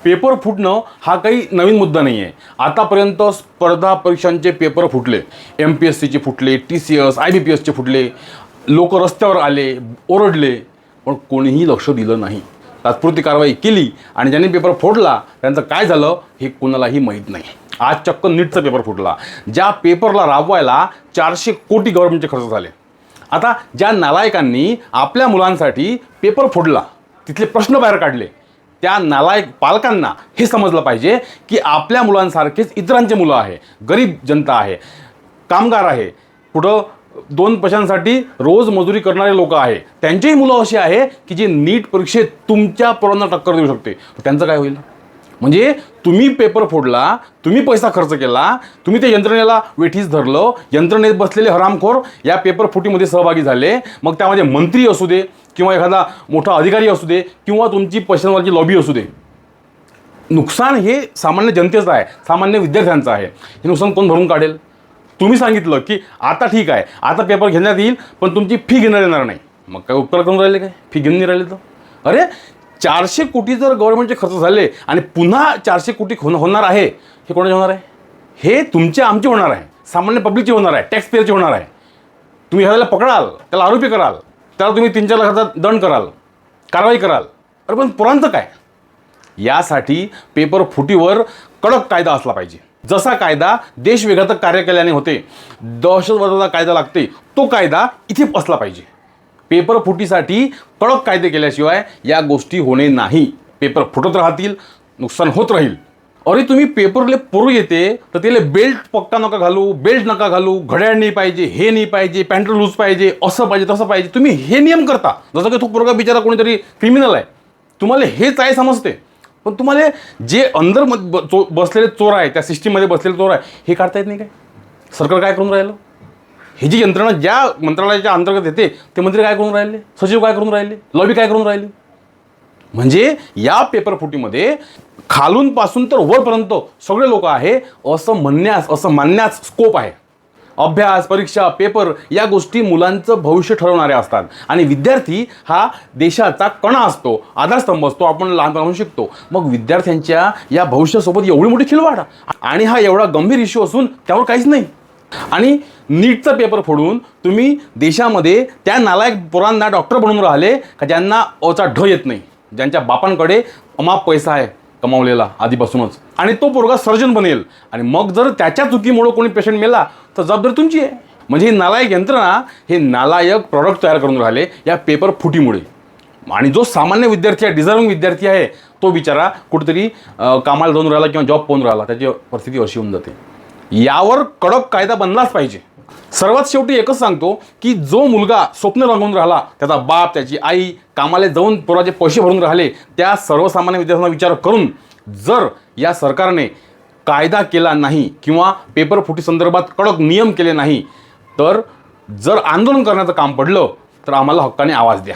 Paper फुटणं हा काही नवीन मुद्दा नाही आहे. आतापर्यंत स्पर्धा परीक्षांचे पेपर फुटले, MPSCचे फुटले, TCS IBPSचे फुटले, लोक रस्त्यावर आले, ओरडले, पण कोणीही लक्ष दिलं नाही. तात्पुरती कारवाई केली आणि ज्यांनी पेपर फोडला त्यांचं काय झालं हे कोणालाही माहीत नाही. आज चक्क नीटचा पेपर फुटला. ज्या पेपरला राबवायला 400 कोटी गव्हर्नमेंटचे खर्च झाले. आता ज्या नालायकांनी आपल्या मुलांसाठी पेपर फोडला, तिथले प्रश्न बाहेर काढले, त्या नालायक पालकांना हे समजलं पाहिजे की आपल्या मुलांसारखेच इतरांचे मुलं आहे, गरीब जनता आहे, कामगार आहे, कुठं 2 पैशांसाठी रोज मजुरी करणारे लोक आहे, त्यांचीही मुलं अशी आहे की जे नीट परीक्षेत तुमच्या पोरांना टक्कर देऊ शकते. त्यांचं काय होईल? म्हणजे तुम्ही पेपर फोडला, तुम्ही पैसा खर्च केला, तुम्ही ते यंत्रणेला वेठीस धरलं, यंत्रणेत बसलेले हरामखोर या पेपर फुटीमध्ये सहभागी झाले. मग त्यामध्ये मंत्री असू दे किंवा एखादा मोठा अधिकारी असू दे किंवा तुमची पैशांवरची लॉबी असू दे, नुकसान हे सामान्य जनतेचं आहे, सामान्य विद्यार्थ्यांचं आहे. हे नुकसान कोण भरून काढेल? तुम्ही सांगितलं की आता ठीक आहे, आता पेपर घेण्यात येईल, पण तुमची फी घेण्यात येणार नाही. मग काय उपकार करून राहिले? काय फी घेऊन नाही राहिले तर? अरे 400 कोटी जर गव्हर्नमेंटचे खर्च झाले आणि पुन्हा 400 कोटी होणार आहे, हे कोणाचे होणार आहे? हे तुमचे आमचे होणार आहे, सामान्य पब्लिकचे होणार आहे, टॅक्स पेअरचे होणार आहे. तुम्ही ह्याला पकडाल, त्याला आरोपी कराल, त्याला तुम्ही 3-4 लाखाचा दंड कराल, कारवाई कराल. अरे पण पोरांचं काय? यासाठी पेपर फुटीवर कडक कायदा असला पाहिजे. जसा कायदा देशविघातक कार्य केल्याने होते, दहशतवादाचा कायदा लागते, तो कायदा इथे असला पाहिजे. पेपर फुटीसाठी कडक कायदे केल्याशिवाय या गोष्टी होणे नाही. पेपर फुटत राहतील, नुकसान होत राहील. अरे तुम्ही पेपरले पोरू येते तर त्याला बेल्ट पक्का नका घालू, बेल्ट नका घालू, घड्याळ नाही पाहिजे, हे नाही पाहिजे, पॅन्ट लूज पाहिजे, असं पाहिजे, तसं पाहिजे. तुम्ही हे नियम करता जसं की तो पोरगा बिचारा कोणीतरी क्रिमिनल आहे. तुम्हाला हेच आहे समजते, पण तुम्हाला जे अंदर बसलेले चोर आहे, त्या सिस्टीममध्ये बसलेले चोर आहे, हे काढता येत नाही काय? सरकार काय करून राहिलं? ही जी यंत्रणा ज्या मंत्रालयाच्या अंतर्गत येते ते मंत्री काय करून राहिले, सचिव काय करून राहिले, लॉबी काय करून राहिली? म्हणजे या पेपर फुटीमध्ये खालून पासून तर वरपर्यंत सगळे लोक आहे असं मानण्यास स्कोप आहे. अभ्यास, परीक्षा, पेपर या गोष्टी मुलांचं भविष्य ठरवणारे असतात आणि विद्यार्थी हा देशाचा कणा असतो, आधारस्तंभ असतो, आपण लहानपणापासून शिकतो. मग विद्यार्थ्यांच्या या भविष्यासोबत एवढी मोठी खिलवाड आणि हा एवढा गंभीर इश्यू असून त्यावर काहीच नाही. आणि नीटचा पेपर फोडून तुम्ही देशामध्ये त्या नालायक पोरांना डॉक्टर बनवून राहिले का ज्यांना अचा ढ येत नाही, ज्यांच्या बापांकडे अमाप पैसा आहे कमावलेला आधीपासूनच, आणि तो पोरगा सर्जन बनेल, आणि मग जर त्याच्या चुकीमुळे कोणी पेशंट मेला तर जबाबदारी तुमची आहे. म्हणजे ही नालायक यंत्रणा हे नालायक प्रॉडक्ट तयार करून राहिले या पेपर फुटीमुळे. आणि जो सामान्य विद्यार्थी आहे, डिझर्विंग विद्यार्थी आहे, तो बिचारा कुठेतरी कामाला जाऊन राहिला किंवा जॉब पाहून राहिला, त्याची परिस्थिती अशी होऊन जाते. यावर कडक कायदा बनलाच पाहिजे. सर्वात शेवटी एकच सांगतो की जो मुलगा स्वप्न रंगवून राहिला, त्याचा बाप, त्याची आई कामाला जाऊन पोराचे पैसे भरून राहिले, त्या सर्वसामान्य विद्यार्थ्यांना विचार करून जर या सरकारने कायदा केला नाही किंवा पेपर फुटी संदर्भात कडक नियम केले नाही, तर जर आंदोलन करण्याचं काम पडलं तर आम्हाला हक्काने आवाज द्या.